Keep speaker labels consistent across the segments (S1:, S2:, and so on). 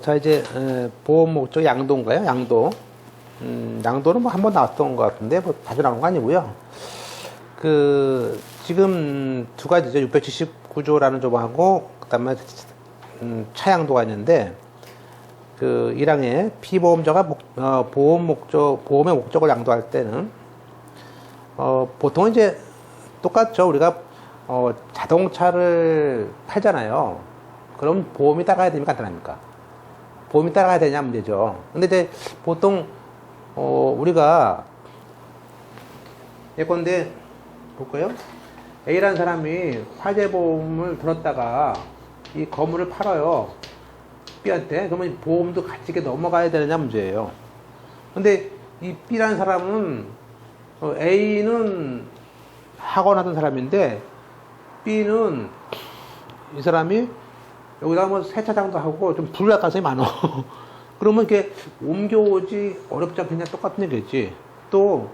S1: 자, 이제, 보험 목적 양도인가요? 양도. 양도는 뭐 한 번 나왔던 것 같은데, 뭐 자주 나온 거 아니고요. 지금 두 가지죠. 679조라는 조항하고, 그 다음에, 차양도가 있는데, 1항에 피보험자가 보험의 목적을 양도할 때는, 보통은 이제 똑같죠. 우리가, 자동차를 팔잖아요. 그럼 보험이 따라가야 됩니까? 안 따라갑니까? 보험이 따라가야 되냐 문제죠. 근데 이제 보통 우리가 예컨대 볼까요? A라는 사람이 화재보험을 들었다가 이 건물을 팔아요. B한테. 그러면 보험도 같이 이렇게 넘어가야 되느냐 문제예요. 근데 이 B라는 사람은 A는 학원 하던 사람인데 B는 이 사람이 여기다 뭐 세차장도 하고 좀 불날 가능성이 많어. 그러면 이렇게 옮겨오지 어렵지 않겠냐 똑같은 얘기겠지. 또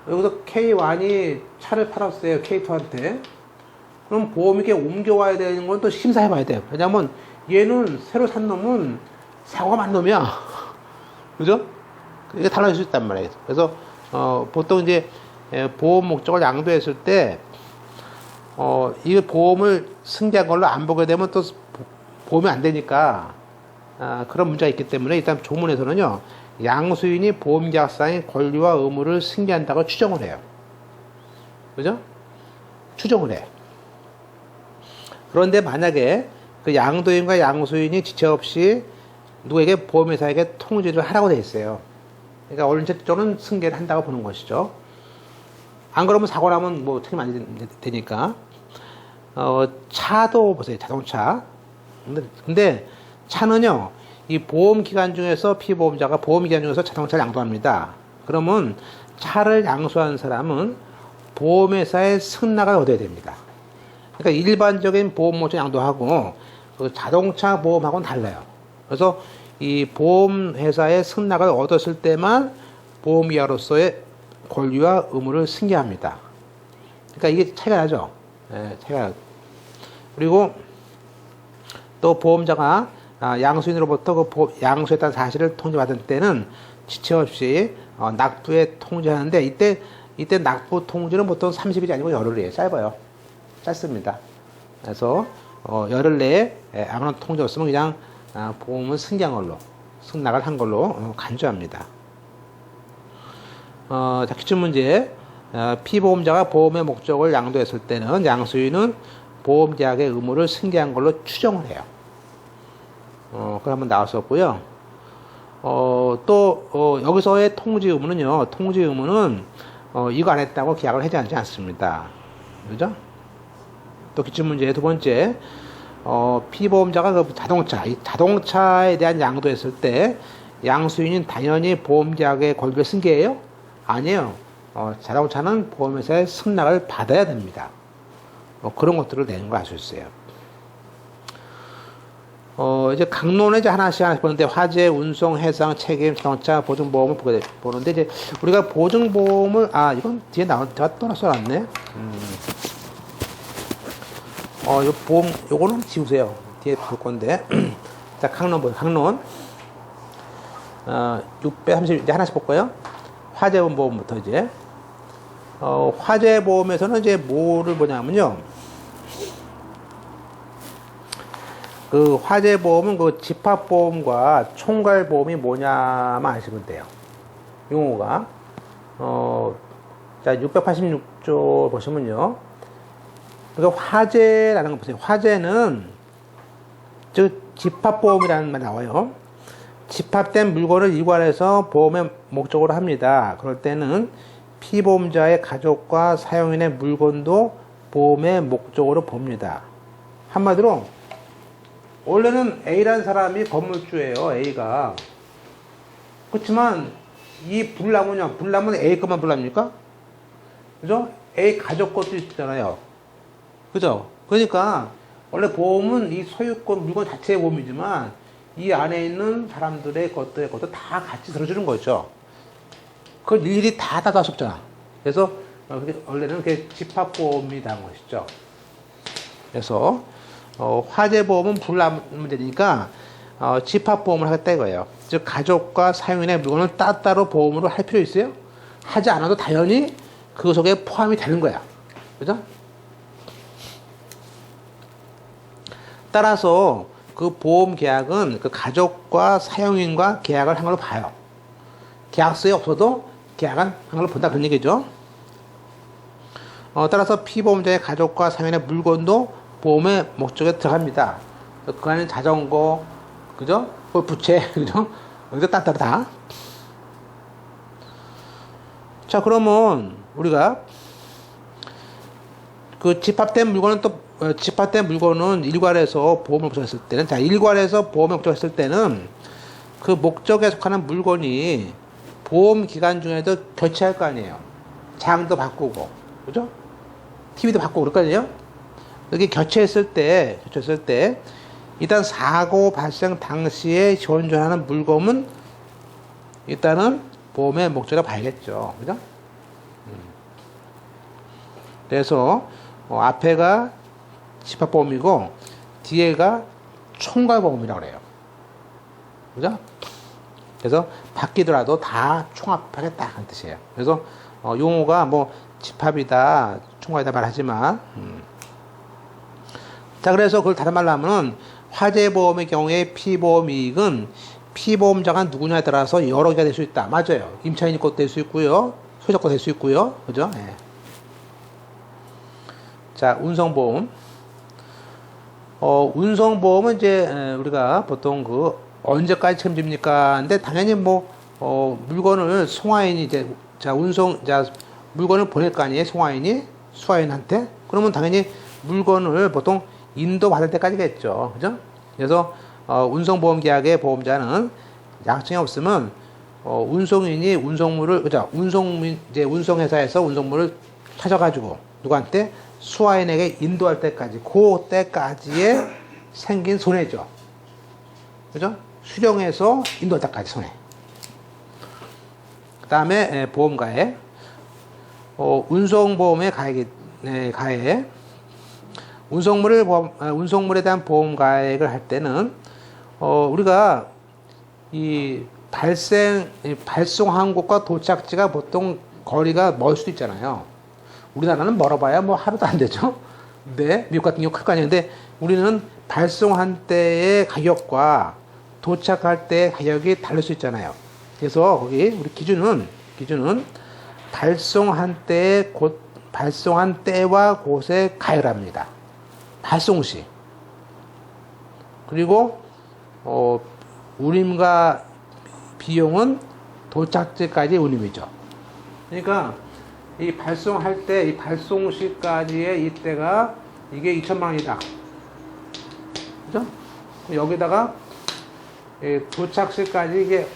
S1: 여기서 K1이 차를 팔았어요. K2한테. 그럼 보험이 이렇게 옮겨와야 되는 건 또 심사해 봐야 돼요. 왜냐면 얘는 새로 산 놈은 사고가 많은 놈이야. 그죠? 이게 달라질 수 있단 말이에요. 그래서 보통 이제 보험 목적을 양도했을 때 이 보험을 승계한 걸로 안 보게 되면 또 보험이 안 되니까 그런 문제가 있기 때문에 일단 조문에서는요, 양수인이 보험계약상의 권리와 의무를 승계한다고 추정을 해요. 그죠? 추정을 해. 그런데 만약에 그 양도인과 양수인이 지체 없이 누구에게 보험회사에게 통지를 하라고 돼 있어요. 그러니까 원칙적으로는 승계를 한다고 보는 것이죠. 안 그러면 사고 나면 뭐 책임 안 되니까. 차도 보세요. 자동차. 근데 차는요, 이 보험 기간 중에서 피보험자가 보험 기간 중에서 자동차를 양도합니다. 그러면 차를 양수한 사람은 보험회사의 승낙을 얻어야 됩니다. 그러니까 일반적인 보험 목적 양도하고 그 자동차 보험하고는 달라요. 그래서 이 보험회사의 승낙을 얻었을 때만 보험이야로서의 권리와 의무를 승계합니다. 그러니까 이게 차이가 나죠. 차이가 나죠. 그리고 또 보험자가 양수인으로부터 양수했다는 사실을 통지받은 때는 지체 없이 납부에 통지하는데 이때 납부 통지는 보통 30일이 아니고 열흘이에요. 짧아요. 짧습니다. 그래서 열흘 내에 아무런 통지 없으면 그냥 보험은 승계한 걸로 승낙을 한 걸로 간주합니다. 자, 기출문제. 피보험자가 보험의 목적을 양도했을 때는 양수인은 보험계약의 의무를 승계한 걸로 추정을 해요. 그걸 한번 나왔었고요. 여기서의 통지 의무는요, 통지 의무는, 이거 안 했다고 계약을 해지하지 않습니다. 그죠? 또 기출문제 두 번째, 피보험자가 그 자동차에 대한 양도했을 때, 양수인은 당연히 보험계약의 권리를 승계해요? 아니에요. 자동차는 보험회사의 승낙을 받아야 됩니다. 그런 것들을 내는 걸 알 수 있어요. 이제 강론에 이제 하나씩 보는데, 화재, 운송, 해상, 책임, 자동차, 보증보험을 보는데, 이제 우리가 보증보험을, 이건 뒤에 제가 또 써놨네. 요 보험, 요거는 지우세요. 뒤에 볼 건데. 자, 강론 보세요. 강론. 630, 이제 하나씩 볼까요? 화재보험부터 이제. 화재보험에서는 이제 뭐를 보냐면요. 그 화재보험은 그 집합보험과 총괄보험이 뭐냐만 아시면 돼요. 용어가. 자, 686조 보시면요. 그러니까 화재라는 거 보세요. 화재는 집합보험이라는 말이 나와요. 집합된 물건을 이관해서 보험의 목적으로 합니다. 그럴 때는 피보험자의 가족과 사용인의 물건도 보험의 목적으로 봅니다. 한마디로 원래는 A라는 사람이 건물주예요. A가. 그렇지만 이 불나면 A 것만 불납니까? 그죠? A 가족 것도 있잖아요. 그죠? 그러니까 원래 보험은 이 소유권 물건 자체의 보험이지만 이 안에 있는 사람들의 것도 다 같이 들어주는 거죠. 그걸 일일이 다 따질 수 없잖아. 그래서 원래는 그게 집합보험이 된 것이죠. 그래서 화재보험은 불나면 되니까 집합보험을 하겠다 이거예요. 즉 가족과 사용인의 물건을 따로 보험으로 할 필요 있어요? 하지 않아도 당연히 그 속에 포함이 되는 거야. 그죠? 따라서 그 보험 계약은 그 가족과 사용인과 계약을 한 걸로 봐요. 계약서에 없어도 계약은 한 걸로 본다 그런 얘기죠. 따라서 피보험자의 가족과 사용인의 물건도 보험의 목적에 들어갑니다. 그 안에 자전거, 그죠? 부채, 그죠? 여기서 따따르다. 자, 그러면 우리가 그 집합된 물건은 집합된 물건은 일괄해서 보험을 목적했을 때는, 자, 일괄해서 보험을 목적했을 때는 그 목적에 속하는 물건이 보험 기간 중에도 교체할 거 아니에요. 장도 바꾸고, 그죠? TV도 바꾸고 그럴 거 아니에요? 여기 교체했을 때, 일단 사고 발생 당시에 현존하는 물건은 일단은 보험의 목적을 봐야겠죠. 그죠? 그래서, 앞에가 집합보험이고, 뒤에가 총괄보험이라고 그래요. 그죠? 그래서 바뀌더라도 다 총합하겠다 하는 뜻이에요. 그래서 용어가 뭐 집합이다, 총괄이다 말하지만 자, 그래서 그걸 다른 말로 하면은 화재보험의 경우에 피보험 이익은 피보험자가 누구냐에 따라서 여러 개가 될 수 있다. 맞아요. 임차인이 것도 될 수 있고요, 소유자 것도 될 수 있고요, 그죠? 네. 자, 운송보험. 운송보험은 이제 우리가 보통 그 언제까지 책임집니까? 근데 당연히 뭐 물건을 송화인이 이제 물건을 보낼 거 아니에요, 송화인이 수화인한테. 그러면 당연히 물건을 보통 인도받을 때까지겠죠, 그죠? 그래서 운송보험 계약의 보험자는 약정이 없으면 운송인이 운송물을, 그죠? 운송회사에서 운송물을 찾아가지고 누구한테 수화인에게 인도할 때까지, 그 때까지의 생긴 손해죠, 그죠? 수령해서 인도할 때까지 손해. 그 다음에 보험가액. 운송보험의 가액. 운송물에 대한 보험가액을 할 때는 우리가 이 발송한 곳과 도착지가 보통 거리가 멀 수도 있잖아요. 우리나라는 멀어봐야 뭐 하루도 안 되죠. 근데 미국 같은 경우 클 거 아니에요. 근데 우리는 발송한 때의 가격과 도착할 때의 가격이 다를 수 있잖아요. 그래서 거기 우리 기준은 발송한 때와 곳의 가액합니다. 발송 시. 그리고 운임과 비용은 도착지까지의 운임이죠. 그러니까 이 발송할 때, 이 발송 시까지의 이때가 이게 2천만 원이다. 그죠? 여기다가 도착 시까지 이게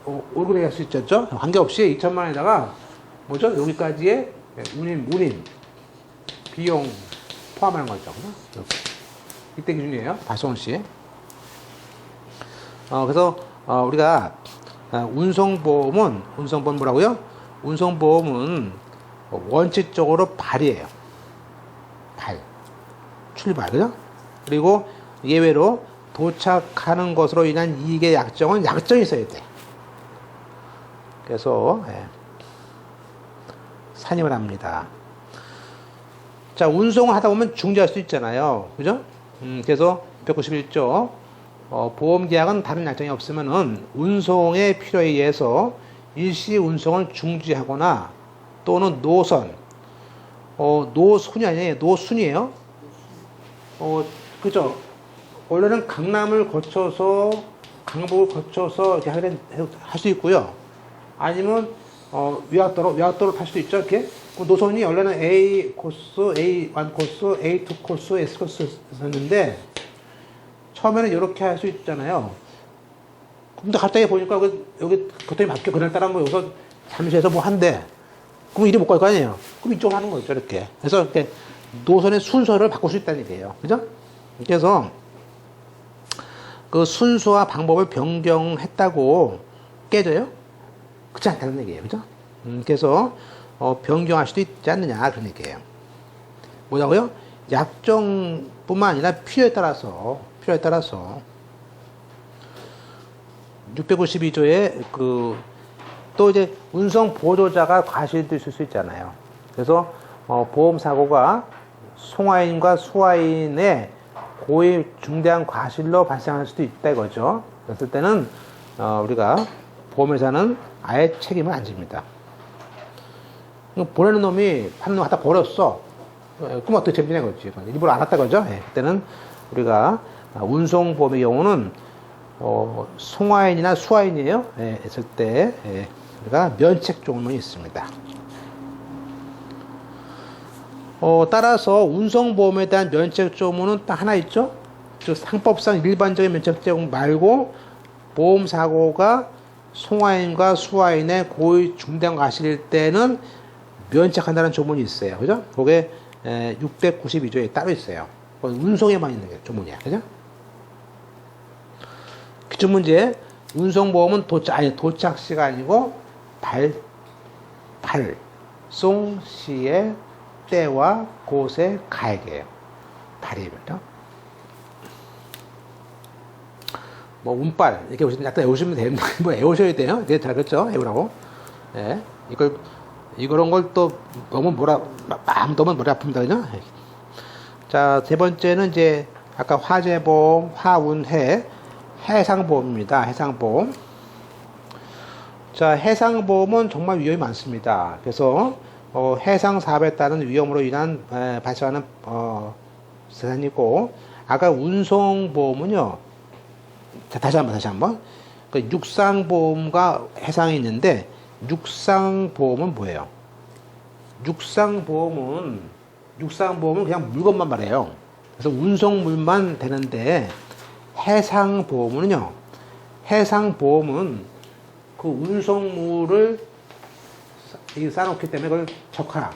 S1: 오르고 내릴 수 있죠. 관계없이 2천만 원에다가 뭐죠? 여기까지의 운임, 비용 포함하는 거죠. 그죠? 이때 기준이에요. 발송 시. 그래서 우리가 운송보험은 뭐라고요? 운송보험은 원칙적으로 발이에요. 출발, 그죠? 그리고 예외로 도착하는 것으로 인한 이익의 약정은 약정이 있어야 돼. 그래서 산임을 합니다. 자, 운송을 하다 보면 중지할 수 있잖아요, 그죠? 그래서 191조 보험 계약은 다른 약정이 없으면은 운송의 필요에 의해서 일시 운송을 중지하거나 또는 노선이 아니에요, 노순이에요. 그죠? 원래는 강남을 거쳐서 강북을 거쳐서 이렇게 할 수 있고요. 아니면 위약도로 탈 수도 있죠, 이렇게. 노선이 원래는 A 코스, A1 코스, A2 코스, S 코스였는데 처음에는 이렇게 할 수 있잖아요. 근데 갑자기 보니까 여기 교통이 바뀌어. 그날따라 뭐 여기서 잠시해서 뭐 한대. 그럼 이리 못 갈 거 아니에요. 그럼 이쪽으로 하는 거죠, 이렇게. 그래서 이렇게 노선의 순서를 바꿀 수 있다는 얘기예요. 그죠? 그래서 그 순서와 방법을 변경했다고 깨져요? 그렇지 않다는 얘기예요. 그죠? 그래서 변경할 수도 있지 않느냐 그런 얘기예요. 뭐냐고요? 약정뿐만 아니라 필요에 따라서 692조에 또 이제 운송 보조자가 과실도 있을 수 있잖아요. 그래서 보험 사고가 송화인과 수화인의 고의 중대한 과실로 발생할 수도 있다 이거죠. 그랬을 때는 우리가 보험회사는 아예 책임을 안 집니다. 보내는 놈이 파는 놈 갖다 버렸어. 그럼 어떻게 책임지냐 거지. 일부러 안 왔다 거죠. 예, 그때는 우리가 운송보험의 경우는 송화인이나 수화인이에요. 예, 했을 때 우리가 면책 조문이 있습니다. 따라서 운송보험에 대한 면책 조문은 딱 하나 있죠. 즉 상법상 일반적인 면책 제공 말고 보험사고가 송화인과 수화인의 고의 중대한 과실일 때는 면책한다는 조문이 있어요. 그죠? 그게 692조에 따로 있어요. 운송에만 있는 게 조문이야. 그죠? 기출문제 운송보험은 도착시가 아니고 발송 시의 때와 곳의 가액이에요. 발이면요. 뭐 운빨 이렇게 보시면 약간 외우시면 됩니다. 뭐 외우셔야 돼요. 이게 잘 그렇죠? 외우라고. 예. 이런 걸 또 너무 너무 머리 아픕니다. 그죠? 자, 세 번째는 이제 아까 화재보험, 화운해, 해상보험입니다. 해상보험. 자, 해상보험은 정말 위험이 많습니다. 그래서 해상 사업에 따른 위험으로 인한 발생하는 재산이고, 아까 운송보험은요. 자, 다시 한번. 육상보험과 해상이 있는데 육상보험은 뭐예요? 육상보험은 그냥 물건만 말해요. 그래서 운송물만 되는데 해상보험은요. 해상보험은 그 운송물을 쌓아놓기 때문에 그걸 적하.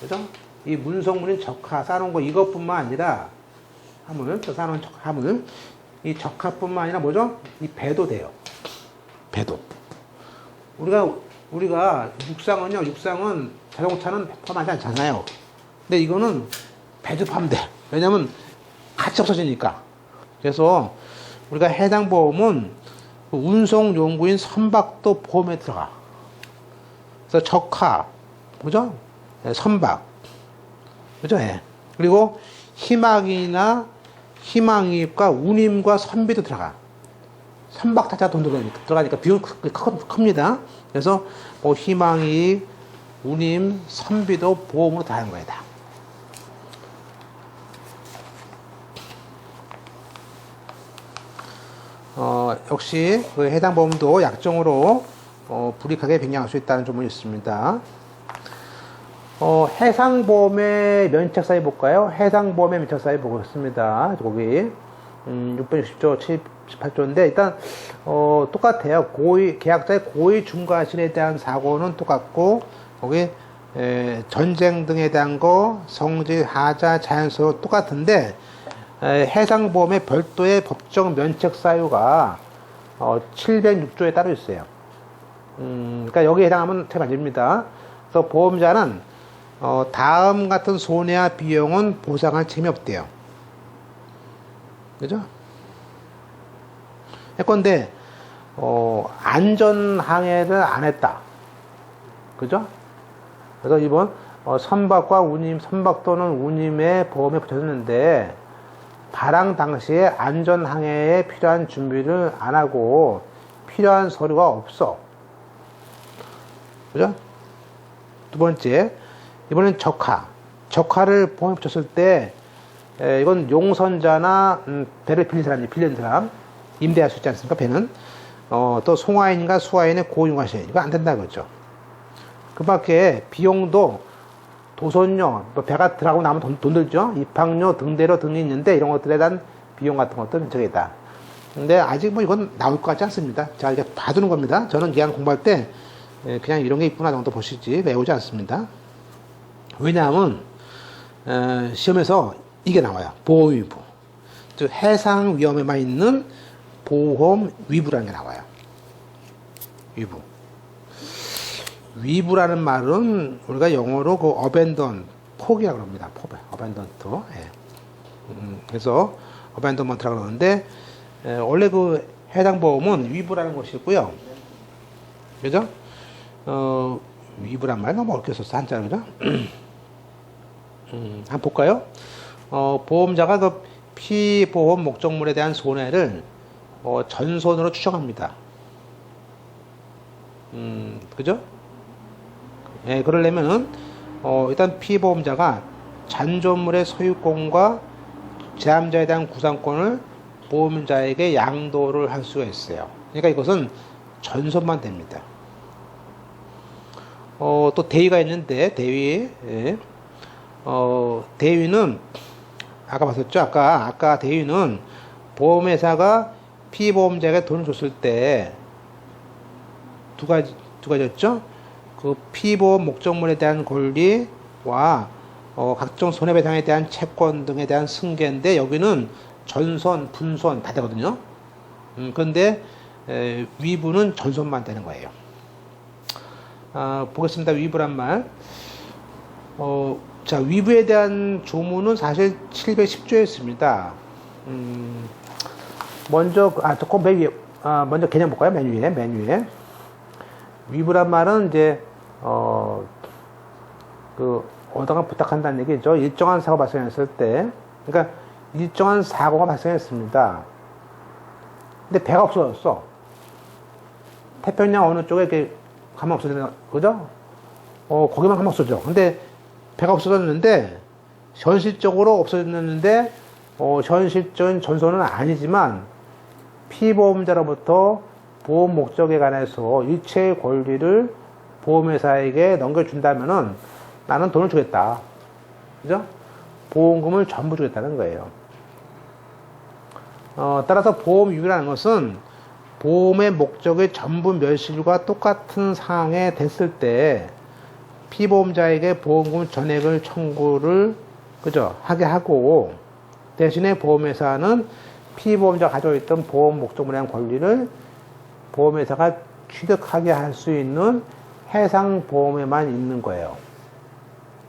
S1: 그죠? 이 운송물인 적하 쌓아놓은 거 이것뿐만 아니라 화물, 또 쌓아놓은 화물. 이 적하뿐만 아니라 뭐죠? 이 배도 돼요. 배도. 우리가 육상은 자동차는 포함하지 않잖아요. 근데 이거는 배도 포함돼. 왜냐면 같이 없어지니까. 그래서 우리가 해당 보험은 운송 용구인 선박도 보험에 들어가. 그래서 적하, 그죠? 선박, 그죠? 예. 그리고 희망이입과 운임과 선비도 들어가. 선박 자체가 돈 들어가니까 비용이 큽니다. 그래서 희망이입, 운임, 선비도 보험으로 다 하는 거예요. 다. 역시 그 해당 보험도 약정으로 불이익하게 변경할 수 있다는 점이 있습니다. 해상보험의 면책사유 볼까요? 해상보험의 면책사유 보겠습니다. 거기 660조, 78조인데 일단 똑같아요. 계약자의 고의 중과실에 대한 사고는 똑같고 거기 전쟁 등에 대한 거, 성질, 하자, 자연사고 똑같은데 해상보험의 별도의 법정 면책사유가 706조에 따로 있어요. 그러니까 여기에 해당하면 책 안집니다. 그래서 보험자는 다음 같은 손해와 비용은 보상할 책임이 없대요. 그죠? 예컨대 안전항해를 안 했다. 그죠? 그래서 이번 선박 또는 운임의 보험에 붙여졌는데 발항 당시에 안전항해에 필요한 준비를 안 하고 필요한 서류가 없어. 그죠? 두 번째, 이번엔 적하를 보험에 붙였을 때 이건 용선자나 배를 빌린 사람 임대할 수 있지 않습니까? 배는 또 송화인과 수화인의 고유과실 이거 안 된다 그러죠. 그 밖에 비용도 도선료, 배가 들어가고 나면 돈 들죠. 입항료, 등대료 등이 있는데 이런 것들에 대한 비용 같은 것도 면책이다. 근데 아직 이건 나올 것 같지 않습니다. 자, 이제 봐두는 겁니다. 저는 그냥 공부할 때 그냥 이런 게 있구나 정도 보시지 외우지 않습니다. 왜냐하면 시험에서 이게 나와요. 보험위부. 즉 해상 위험에만 있는 보험 위부라는 게 나와요. 위부라는 말은 우리가 영어로 그 abandon, 포기라고 합니다. abandonment. 예. 그래서 abandonment라고 그러는데 원래 그 해당 보험은 위부라는 것이고요. 그죠? 위부란 말 너무 어렵게 썼어, 한자로, 그죠? 한번 볼까요? 보험자가 그 피보험 목적물에 대한 손해를 전손으로 추정합니다. 그죠? 예, 그러려면은, 일단 피보험자가 잔존물의 소유권과 제함자에 대한 구상권을 보험자에게 양도를 할 수가 있어요. 그러니까 이것은 전손만 됩니다. 또 대위가 있는데, 대위. 예. 대위는, 아까 봤었죠? 아까 대위는 보험회사가 피보험자에게 돈을 줬을 때 두 가지였죠? 그 피보험 목적물에 대한 권리와 각종 손해배상에 대한 채권 등에 대한 승계인데 여기는 전손, 분손 다 되거든요. 그런데 위부는 전손만 되는 거예요. 보겠습니다. 위부란 말. 자, 위부에 대한 조문은 사실 710조에 있습니다. 먼저, 조금 맨 위에, 먼저 개념 볼까요? 맨 위에. 위부란 말은 이제, 어디가 부탁한다는 얘기죠. 일정한 사고가 발생했을 때, 그러니까 일정한 사고가 발생했습니다. 근데 배가 없어졌어. 태평양 어느 쪽에 이렇게 가면 없어지는, 그죠? 거기만 가면 없어져. 근데 배가 없어졌는데, 현실적으로 없어졌는데, 현실적인 전손은 아니지만, 피보험자로부터 보험 목적에 관해서 일체의 권리를 보험회사에게 넘겨준다면은 나는 돈을 주겠다. 그죠? 보험금을 전부 주겠다는 거예요. 따라서 보험 위부라는 것은 보험의 목적의 전부 멸실과 똑같은 상황에 됐을 때 피보험자에게 보험금 전액을 청구를 그죠? 하게 하고 대신에 보험회사는 피보험자가 가지고 있던 보험 목적물에 대한 권리를 보험회사가 취득하게 할 수 있는 해상보험에만 있는 거예요.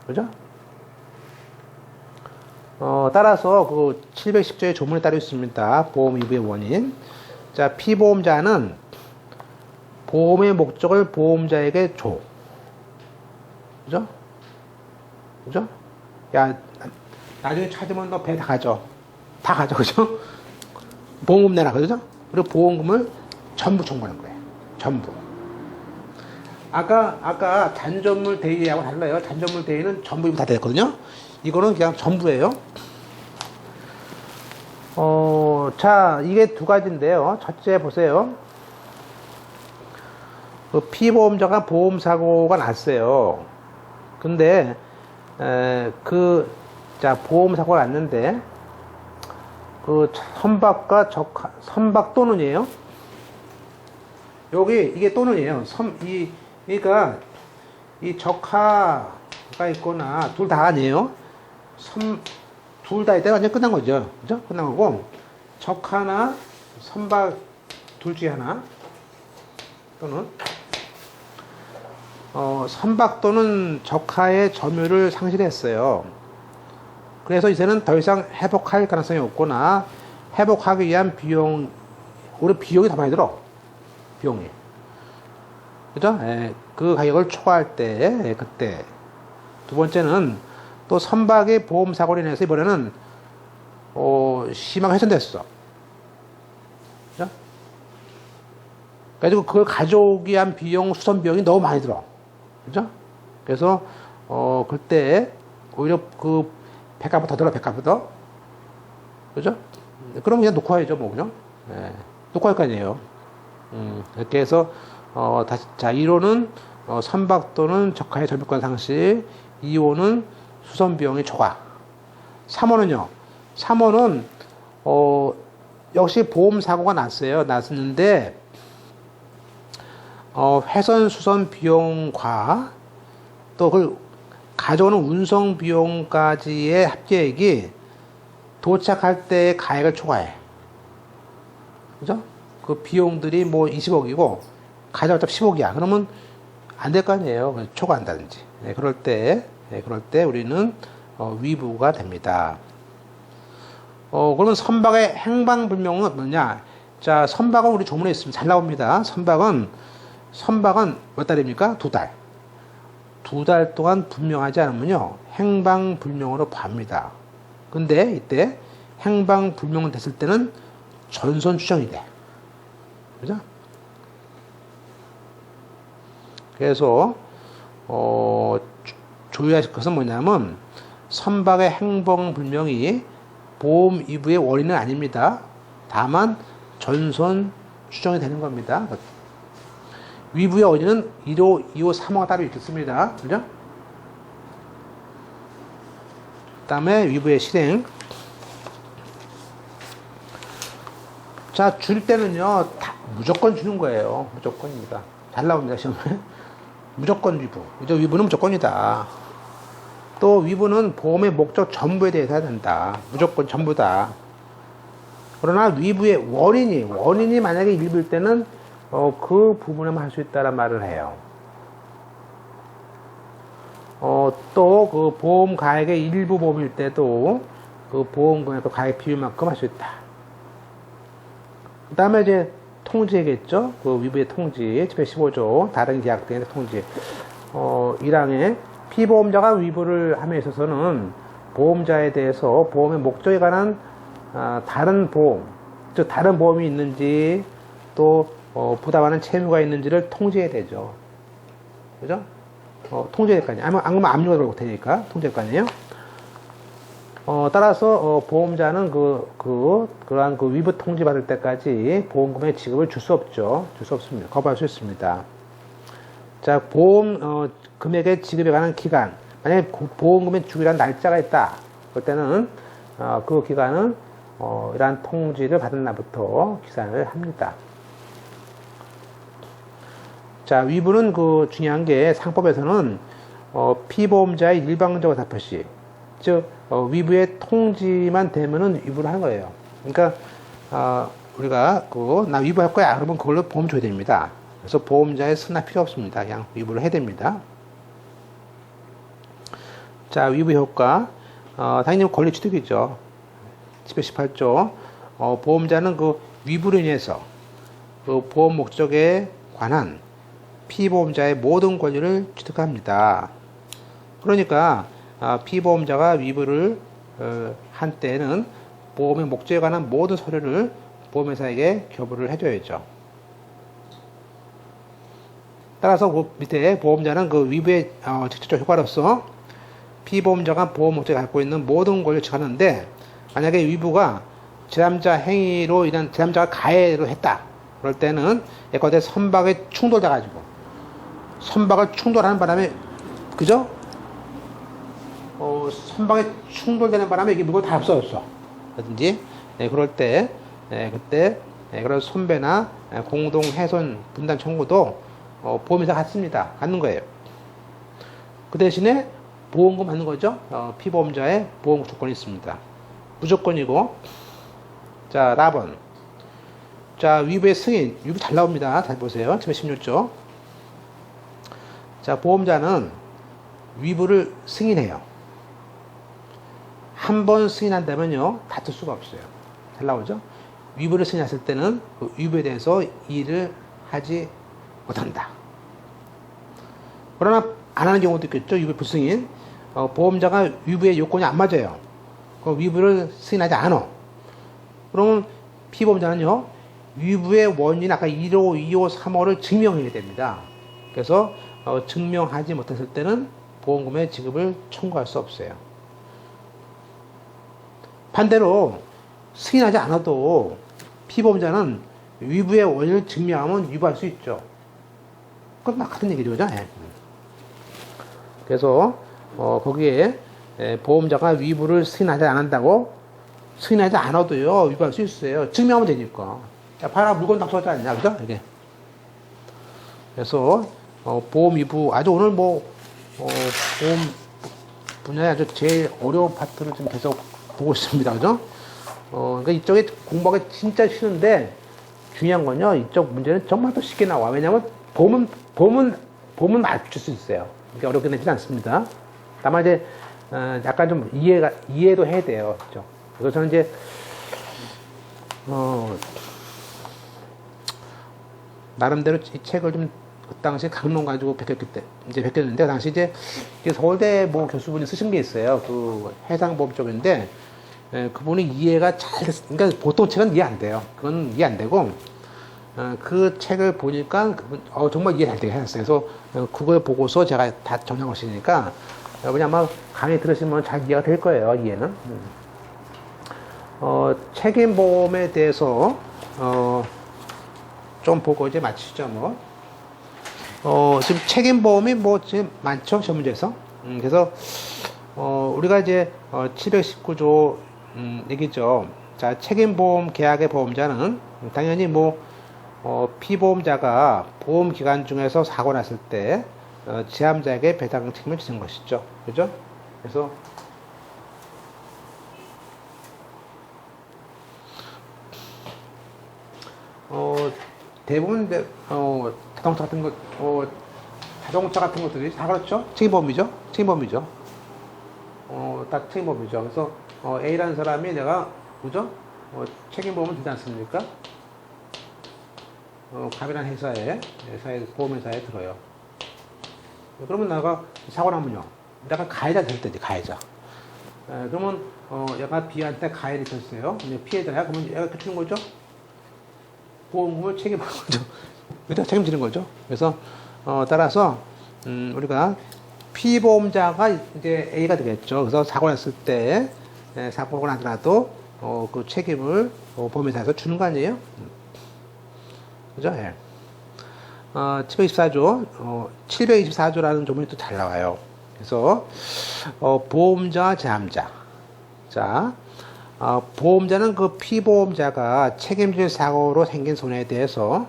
S1: 그죠? 따라서 그 710조의 조문에 따르고 있습니다. 보험 위부의 원인. 자, 피보험자는 보험의 목적을 보험자에게 줘. 그죠? 그죠? 야, 나중에 찾으면 너 배 다 가져. 다 가져. 그죠? 보험금 내라. 그죠? 그리고 보험금을 전부 청구하는 거예요. 전부. 아까 잔존물 대위하고 달라요. 잔존물 대위는 전부 다 됐거든요. 이거는 그냥 전부예요. 자, 이게 두 가지인데요. 첫째 보세요. 그 피보험자가 보험사고가 났어요. 근데, 자, 보험사고가 났는데, 그 선박과 선박 또는이에요. 이게 또는이에요. 그러니까, 이 적하가 있거나, 둘 다 아니에요. 둘 다 있다 완전 끝난 거죠. 그죠? 끝난 거고, 적하나 선박 둘 중에 하나, 또는, 선박 또는 적하의 점유를 상실했어요. 그래서 이제는 더 이상 회복할 가능성이 없거나, 회복하기 위한 우리 비용이 더 많이 들어. 비용이. 그죠? 그 가격을 초과할 때, 그때. 두 번째는 또 선박의 보험사고로 인해서 이번에는, 심하게 훼손됐어. 그죠? 그래가지고 그걸 가져오기 위한 수선 비용이 너무 많이 들어. 그죠? 그래서, 그때, 오히려 그, 백값보다 더 들어, 백값보다. 그죠? 그럼 그냥 놓고 와야죠, 뭐, 그죠? 놓고 할 거 아니에요. 이렇게 해서, 자, 1호는, 선박 또는 적하의 점유권 상실, 2호는 수선 비용의 초과. 3호는요, 3호는, 역시 보험사고가 났는데, 훼손 수선 비용과 또 그 가져오는 운송 비용까지의 합계액이 도착할 때의 가액을 초과해. 그죠? 그 비용들이 뭐 20억이고 가져왔다 10억이야. 그러면 안 될 거 아니에요. 초과한다든지. 그럴 때 우리는 위부가 됩니다. 그러면 선박의 행방불명은 뭐냐? 자, 선박은 우리 조문에 있으면 잘 나옵니다. 선박은 몇 달입니까? 2달. 2달 동안 분명하지 않으면요, 행방불명으로 봅니다. 근데 이때 행방불명 됐을 때는 전선 추정이 돼. 그죠? 그래서 조회하실 것은 뭐냐면, 선박의 행방불명이 보험 위부의 원인은 아닙니다. 다만 전선 추정이 되는 겁니다. 위부의 원인은 1호, 2호, 3호가 따로 있겠습니다. 그죠? 그 다음에 위부의 실행. 자, 줄 때는요, 다 무조건 주는 거예요. 무조건입니다. 잘 나옵니다, 시험에. 무조건 위부. 위부는 무조건이다. 또 위부는 보험의 목적 전부에 대해서 해야 된다. 무조건 전부다. 그러나 위부의 원인이 만약에 일부일 때는 그 부분에만 할 수 있다는 말을 해요. 또 그 보험 가액의 일부 보험일 때도 그 보험 금액 가액 비율만큼 할 수 있다. 그 다음에 이제 통지겠죠. 그 위부의 통지, 제15조 다른 계약 등의 통지. 1항에 피보험자가 위부를 함에 있어서는 보험자에 대해서 보험의 목적에 관한 다른 보험, 즉 다른 보험이 있는지 또 부담하는 채무가 있는지를 통지해야 되죠. 그죠? 통지할 거 아니에요. 안 그러면 압류가 들어올 테니까 통지할 거 아니에요. 따라서 보험자는 그러한 그 위부 통지 받을 때까지 보험금의 지급을 줄 수 없죠. 줄 수 없습니다. 거부할 수 있습니다. 자, 보험 금액의 지급에 관한 기간. 만약에 보험금의 주기란 날짜가 있다. 그럴 때는 그 기간은 이러한 통지를 받은 날부터 기산을 합니다. 자, 위부는 중요한 게 상법에서는 피보험자의 일방적으로 답표시, 즉 위부의 통지만 되면은 위부를 하는 거예요. 그러니까 우리가 나 위부할 거야. 그러면 그걸로 보험 줘야 됩니다. 그래서 보험자의 승낙 필요 없습니다. 그냥 위부를 해야 됩니다. 자, 위부 효과. 당연히 권리 취득이죠. 18조. 보험자는 그 위부로 인해서 그 보험 목적에 관한 피보험자의 모든 권리를 취득합니다. 그러니까 피보험자가 위부를 한 때는 보험의 목적에 관한 모든 서류를 보험회사에게 교부를 해줘야죠. 따라서 그 밑에 보험자는 그 위부의 직접적 효과로서 피보험자가 보험 목적에 갖고 있는 모든 권리를 취하는데, 만약에 위부가 제3자 행위로 인한 제3자가 가해를 했다. 그럴 때는 예컨대 선박에 충돌돼가지고 선박을 충돌하는 바람에, 그죠? 선박에 충돌되는 바람에 이게 물건 다 없어졌어. 그렇든지, 그럴 때, 그때, 그런 손배나 공동 훼손 분담 청구도 보험회사가 갖는 거예요. 그 대신에 보험금 받는 거죠. 피보험자의 보험 조건이 있습니다. 무조건이고. 자, 라번. 자, 위부의 승인. 위부 잘 나옵니다. 잘 보세요. 16조. 자, 보험자는 위부를 승인해요. 한 번 승인한다면요, 다툴 수가 없어요. 잘 나오죠? 위부를 승인했을 때는 그 위부에 대해서 이의를 하지 못한다. 그러나 안 하는 경우도 있겠죠. 위부 불승인. 보험자가 위부의 요건이 안 맞아요. 그 위부를 승인하지 않아. 그러면 피보험자는요, 위부의 원인 아까 1호, 2호, 3호를 증명해야 됩니다. 그래서 증명하지 못했을 때는 보험금의 지급을 청구할 수 없어요. 반대로 승인하지 않아도 피보험자는 위부의 원인을 증명하면 위부할 수 있죠. 그건 막 같은 얘기죠. 그죠? 그래서 거기에 보험자가 위부를 승인하지 않는다고 승인하지 않아도요, 위부할 수 있어요. 증명하면 되니까. 야, 봐라, 물건 납부하지 않냐, 그죠? 이게. 그래서 보험 위부, 아주 오늘 보험 분야에 아주 제일 어려운 파트를 좀 계속 보고 있습니다. 그죠? 그러니까 이쪽에 공부하기 진짜 쉬운데, 중요한 건요, 이쪽 문제는 정말 더 쉽게 나와. 왜냐면 보험은 맞출 수 있어요. 이게 어렵게 내지 않습니다. 다만 이제 약간 좀 이해도 해야 돼요. 그죠? 그래서 저는 이제 나름대로 이 책을 좀 그 당시 강론 가지고 베꼈기 때 이제 베꼈는데, 그 당시 이제 서울대 뭐 교수분이 쓰신 게 있어요. 그 해상보험 쪽인데, 그분이 이해가 잘 그러니까 보통 책은 이해 안 돼요. 그건 이해 안 되고, 그 책을 보니까 정말 이해 잘 되게 해놨어요. 그래서 그걸 보고서 제가 다 정리하고 있으니까 여러분이 아마 강의 들으시면 잘 이해가 될 거예요. 이해는. 책임보험에 대해서 좀 보고 이제 마치죠. 지금 책임보험이 뭐 지금 많죠, 전문제에서. 그래서 우리가 이제 719조 얘기죠. 자, 책임보험 계약의 보험자는 당연히 뭐 피보험자가 보험 기간 중에서 사고 났을 때 제암자에게 배당 책임을 지는 것이죠. 그죠? 그래서 대부분 자동차 같은 것, 자동차 같은 것들이 다 그렇죠. 책임보험이죠. 책임보험이죠. 다 책임보험이죠. 그래서 A라는 사람이 내가 그죠? 책임보험을 들지 않습니까? 갑이라는 회사에 보험회사에 들어요. 그러면 내가 사고 나면요, 내가 가해자 될 때지, 가해자. 그러면 얘가 B한테 가해를 줬어요. 피해자야. 그러면 얘가 이렇게 주는 거죠. 보험금을 책임하는 거죠. 그죠? 책임지는 거죠. 그래서 따라서 우리가 피보험자가 이제 A가 되겠죠. 그래서 사고 났을 때 사고가 나더라도 그 책임을 보험회사에서 주는 거 아니에요? 그죠? 예. 724조라는 조문이 또 잘 나와요. 그래서 보험자, 제암자. 자, 보험자는 그 피보험자가 책임질 사고로 생긴 손해에 대해서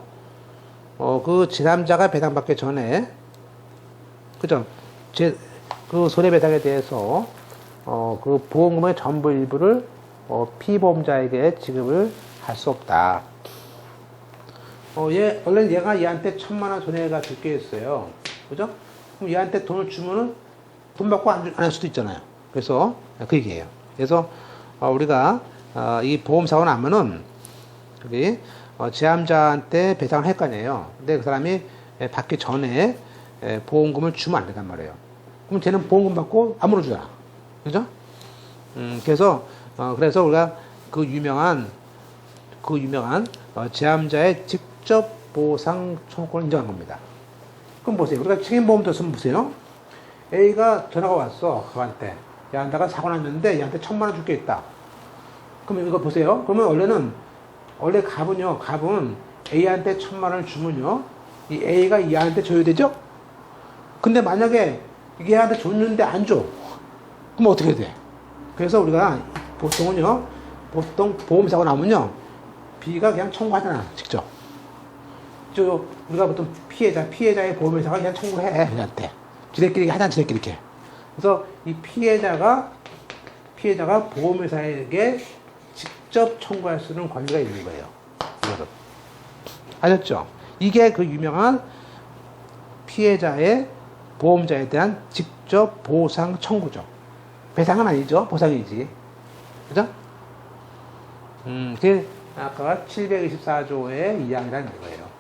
S1: 그 제3자가 배당받기 전에, 그죠? 그 손해배상에 대해서 그 보험금의 전부 일부를 피보험자에게 지급을 할 수 없다. 원래 얘가 얘한테 1,000,000원 손해가 줄 게 있어요. 그죠? 그럼 얘한테 돈을 주면은 돈 받고 안 할 수도 있잖아요. 그래서 그 얘기예요. 그래서 우리가 이 보험사고 나면은 우리 제암자한테 배상을 할 거 아니에요. 근데 그 사람이 받기 전에 보험금을 주면 안 된단 말이에요. 그럼 쟤는 보험금 받고 아무로 주잖아. 그죠? 그래서 우리가 그 유명한 제암자의 직접 보상 청구권을 인정한 겁니다. 그럼 보세요. 우리가 책임보험 들었으면 보세요. A가 전화가 왔어. 그한테. 야, 내가 사고 났는데 얘한테 1,000,000원 줄 게 있다. 그럼 이거 보세요. 그러면 원래 갑은 A한테 1,000,000원을 주면요, 이 A가 얘한테 줘야 되죠? 근데 만약에 이게 얘한테 줬는데 안 줘. 그럼 어떻게 돼? 그래서 우리가 보통 보험사고 나면요, B가 그냥 청구하잖아, 직접. 우리가 보통 피해자의 보험회사가 그냥 청구해, 얘한테. 지들끼리 하잖아, 지들끼리 이렇게. 그래서 이 피해자가 보험회사에게 직접 청구할 수 있는 권리가 있는 거예요. 이거는. 아셨죠? 이게 그 유명한 피해자의 보험자에 대한 직접 보상 청구죠. 배상은 아니죠. 보상이지. 그죠? 그게 아까 724조의 이야기라는 거예요.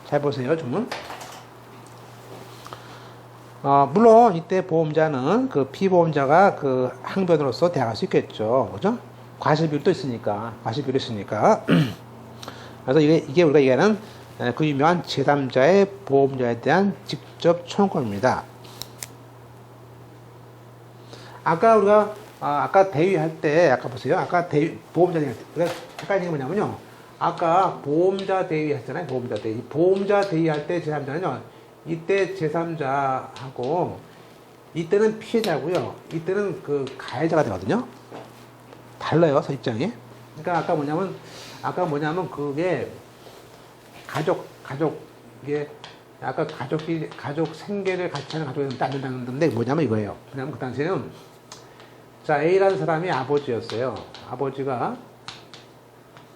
S1: 잘 보세요, 주문. 물론 이때 보험자는 그 피보험자가 그 항변으로서 대항할 수 있겠죠. 그죠? 과실비율도 있으니까. 그래서 이게 우리가 얘기하는 그 유명한 제3자의 보험자에 대한 직접 청구권입니다. 아까 우리가 아까 대위할 때, 아까 보세요. 아까 보험자 대위 할 때, 우리가 헷갈리는 게 뭐냐면요, 아까 보험자 대위 했잖아요. 보험자 대위 할 때 제3자는요, 이때 제3자하고 이때는 피해자고요, 이때는 그 가해자가 되거든요. 달라요, 입장이. 그러니까 아까 뭐냐면 그게 이게 아까 가족 생계를 같이 하는 가족이 안 된다는 건데, 뭐냐면 이거예요. 뭐냐면 그 당시에는, 자, A라는 사람이 아버지였어요. 아버지가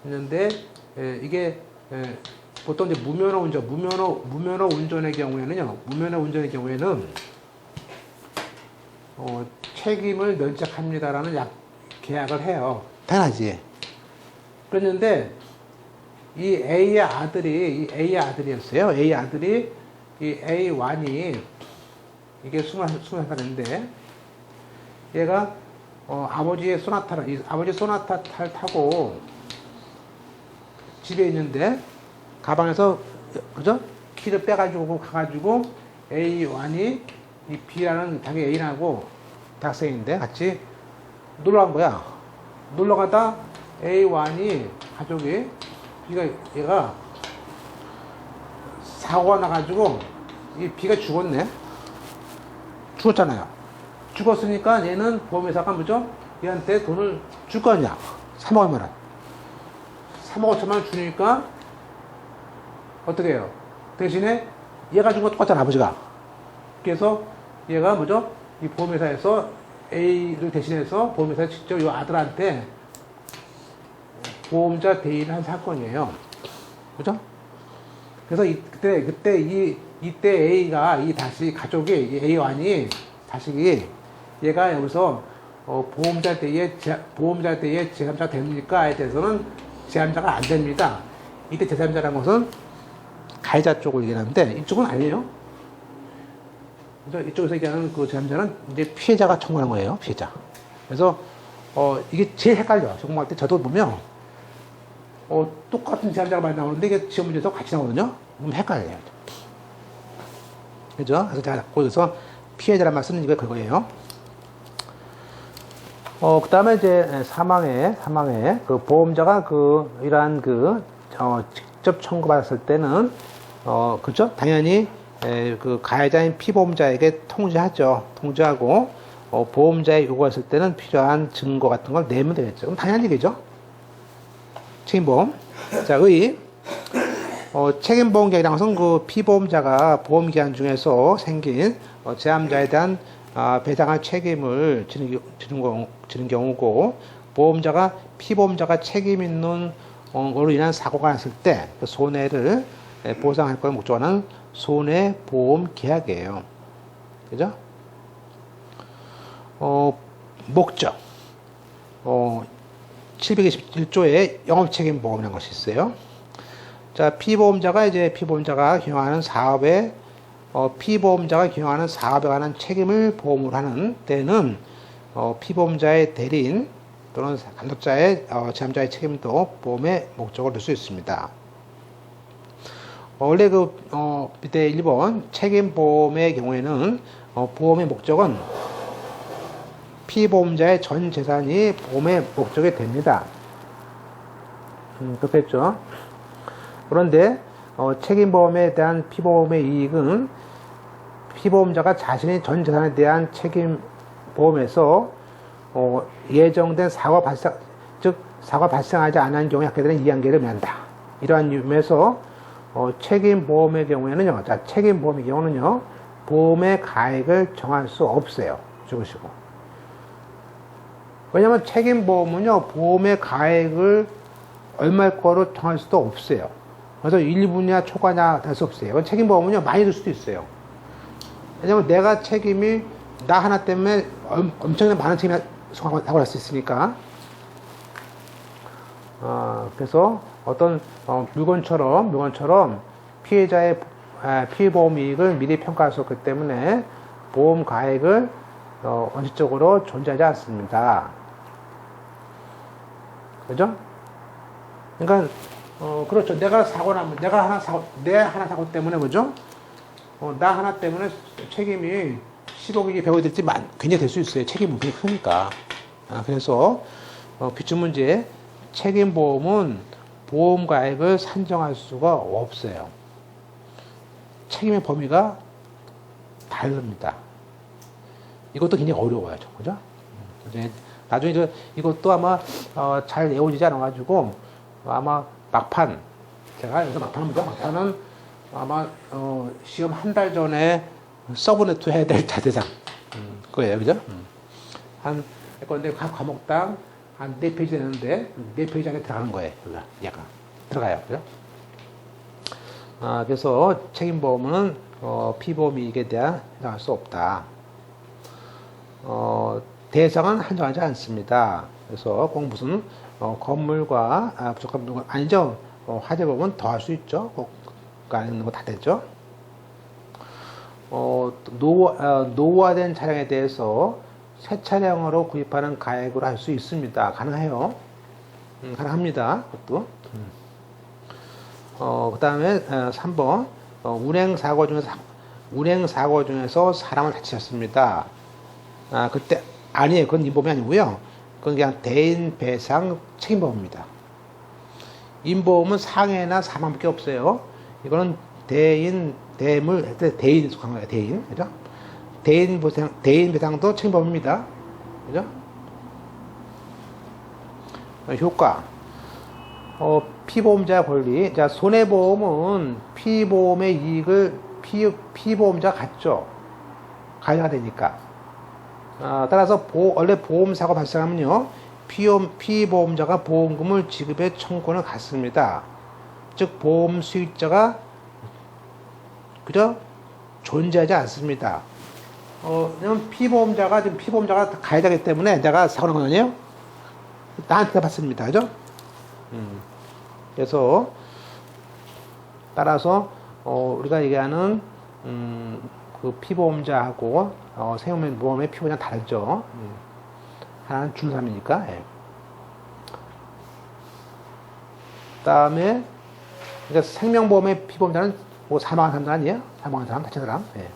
S1: 있는데, 이게 보통 이제 무면허 운전의 경우에는 책임을 면책합니다라는 계약을 해요. 당연하지. 그랬는데 이 A의 아들이었어요. A의 아들이, 이 A1이, 이게 20살인데, 얘가, 아버지 소나타를 타고 집에 있는데, 가방에서, 그죠? 키를 빼가지고 가가지고, A1이, 이 B라는 자기 애인하고 대학생인데, 같이 놀러 간 거야. 놀러 가다 A1이, 가족이, 얘가 사고가 나가지고 이 B가 죽었네. 죽었잖아요. 죽었으니까 얘는 보험회사가 뭐죠? 얘한테 돈을 줄 거 아니야. 3억 얼마나. 3억 5천만 원 주니까 어떻게 해요? 대신에 얘가 준 거 똑같잖아, 아버지가. 그래서 얘가 뭐죠? 이 보험회사에서 A를 대신해서 보험회사에 직접 이 아들한테 보험자 대리를 한 사건이에요. 그죠? 그래서 이때 A가, 가족이, 이 A1이, 자식이, 얘가 여기서, 보험자 대리에 제3자가 됩니까에 대해서는 제3자가 안 됩니다. 이때 제3자라는 것은 가해자 쪽을 얘기하는데, 이쪽은 아니에요. 그래서 이쪽에서 얘기하는 그 제3자는 이제 피해자가 청구하는 거예요, 피해자. 그래서, 이게 제일 헷갈려. 적응할 때 저도 보면, 똑같은 제3자가 많이 나오는데 이게 시험 문제에서 같이 나오거든요. 그럼 헷갈려요. 그죠? 그래서 제가 거기서 피해자란 말 쓰는 이유가 그거예요. 그 다음에 이제 사망에 그 보험자가 이러한 직접 청구받았을 때는, 그죠? 당연히, 그 가해자인 피보험자에게 통지하고, 보험자에 요구했을 때는 필요한 증거 같은 걸 내면 되겠죠. 그럼 당연한 얘기죠. 책임보험. 자, 책임보험 계약이라는 것은 그 피보험자가 보험기간 중에서 생긴 제암자에 대한 배상할 책임을 지는 경우고, 보험자가 피보험자가 책임 있는 거로 인한 사고가 났을 때 그 손해를 보상할 걸 목적으로 하는 손해보험 계약이에요. 그죠? 목적. 721조에 영업책임보험이라는 것이 있어요. 자, 피보험자가 경영하는 사업에 관한 책임을 보험으로 하는 때는, 피보험자의 대리인 또는 간접자의, 제3자의 책임도 보험의 목적으로 넣을 수 있습니다. 원래 밑에 1번 책임보험의 경우에는, 보험의 목적은 피보험자의 전 재산이 보험의 목적이 됩니다. 그렇겠죠. 그런데 책임보험에 대한 피보험의 이익은 피보험자가 자신의 전 재산에 대한 책임보험에서 예정된 사고가 발생하지 않은 경우에 갖게 되는 이한계를 면한다. 이러한 의미에서 책임보험의 경우에는요, 보험의 가액을 정할 수 없어요. 죽으시고. 왜냐면 책임보험은요, 보험의 가액을 얼마일 거로 정할 수도 없어요. 그래서 일부냐 초과냐 될 수 없어요. 책임보험은요, 많이 들 수도 있어요. 왜냐면 내가 책임이 나 하나 때문에 엄청나게 많은 책임이 사고 날 수 있으니까. 그래서 어떤 물건처럼 피해자의 피보험 이익을 미리 평가할 수 없기 때문에 보험 가액을 원칙적으로 존재하지 않습니다. 그죠? 그러니까 그렇죠. 내가 사고 나면 내 하나 사고 때문에 그죠? 나 하나 때문에 책임이 10억이 100억이 될지 굉장히 될 수 있어요. 책임은 굉장히 크니까. 그래서 기출문제 책임보험은 보험가액을 산정할 수가 없어요. 책임의 범위가 다릅니다. 이것도 굉장히 어려워요. 그죠? 나중에 이것도 아마 잘 외워지지 않아가지고 아마 막판, 제가 여기서 막판은 뭐죠? 막판은 아마 시험 한 달 전에 서브네트 해야 될 자대상 그거예요. 그죠? 근데 각 과목당 한 4페이지 되는데 4페이지 안에 들어가는 거예요. 약간 들어가요. 그죠? 그래서 책임보험은 피보험 이익에 대한 해당할 수 없다. 대상은 한정하지 않습니다. 그래서 꼭 무슨 건물과 부족한 물건 아니죠. 화재보험은 더 할 수 있죠. 꼭 아닌 거 다 되죠. 노후화된 차량에 대해서 새 차량으로 구입하는 가액으로 할 수 있습니다. 가능해요. 가능합니다. 그것도. 그 다음에 3번 운행사고 중에서 사람을 다치셨습니다. 그때 아니에요. 그건 인보험이 아니고요. 그건 그냥 대인 배상 책임보험입니다. 인보험은 상해나 사망밖에 없어요. 이거는 대인 속한 거예요. 대인, 그죠? 대인 배상도 책임보험입니다. 그죠? 효과. 피보험자 권리. 자, 손해보험은 피보험의 이익을 피보험자가 갖죠. 가져야 되니까. 따라서 원래 보험사고 발생하면요, 피보험자가 보험금을 지급해 청구권을 갖습니다. 즉 보험 수익자가 그저 존재하지 않습니다. 왜냐면 피보험자가 가야 되기 때문에 내가 사고 난 거 아니에요? 나한테 받습니다. 그죠? 그래서 따라서 우리가 얘기하는 그 피보험자하고 생명보험의 피보험자는 다르죠. 하나는 중3이니까. 예. 그다음에 그러니까 생명보험의 피보험자는 뭐 사망한 사람 아니에요? 사망한 사람, 다친 사람. 예.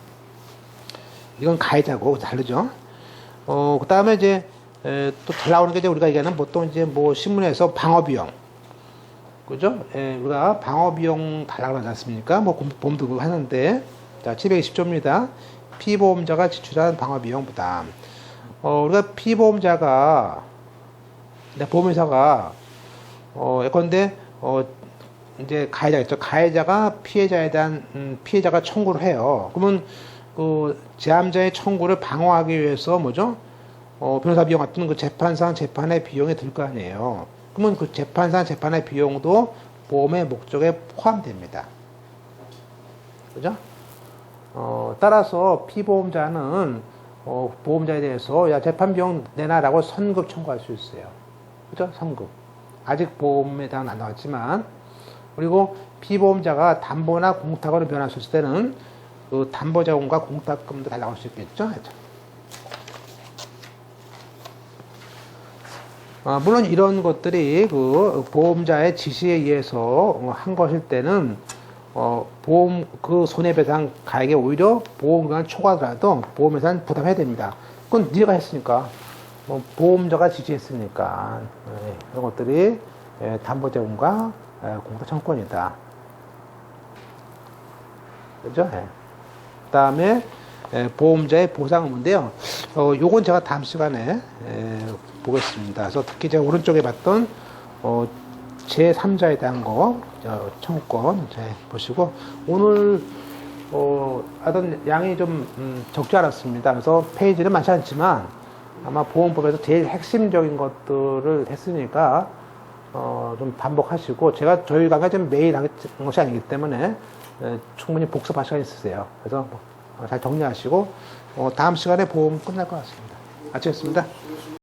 S1: 이건 가해자고 다르죠. 그다음에 이제 또 잘 나오는 게 이제 우리가 얘기하는 보통 이제 뭐 신문에서 방어비용, 그죠? 예, 우리가 방어비용 달라고 하지 않습니까? 뭐 보험도 그거 하는데, 자 720조입니다. 피보험자가 지출한 방어비용 부담. 우리가 피보험자가 보험회사가 예컨대 이제 가해자겠죠. 가해자가 피해자에 대한 피해자가 청구를 해요. 그러면 그 제함자의 청구를 방어하기 위해서 뭐죠? 변호사 비용 같은 그 재판상 재판의 비용이 들 거 아니에요. 그러면 그 재판상 재판의 비용도 보험의 목적에 포함됩니다. 그죠? 따라서 피보험자는 보험자에 대해서 야 재판 비용 내놔라고 선급 청구할 수 있어요. 그죠? 선급. 아직 보험에 대한 안 나왔지만, 그리고 피보험자가 담보나 공탁으로 변화했을 때는 그 담보자금과 공탁금도 다 나올 수 있겠죠. 물론 이런 것들이 그 보험자의 지시에 의해서 한 것일 때는 보험 그 손해배상 가액에 오히려 보험금을 초과하더라도 보험회사는 부담해야 됩니다. 그건 네가 했으니까, 보험자가 지시했으니까. 이런 것들이 담보자금과 공탁 청구권이다. 그죠? 그 다음에 보험자의 보상 의무인데요. 요건 제가 다음 시간에 보겠습니다. 그래서 특히 제가 오른쪽에 봤던 제3자에 대한 거 청구권 보시고, 오늘 하던 양이 좀 적지 않았습니다. 그래서 페이지는 많지 않지만 아마 보험법에서 제일 핵심적인 것들을 했으니까 좀 반복하시고, 저희 강의 좀 매일 하는 것이 아니기 때문에 충분히 복습할 시간이 있으세요. 그래서 잘 정리하시고 다음 시간에 보험 끝날 것 같습니다. 마치겠습니다.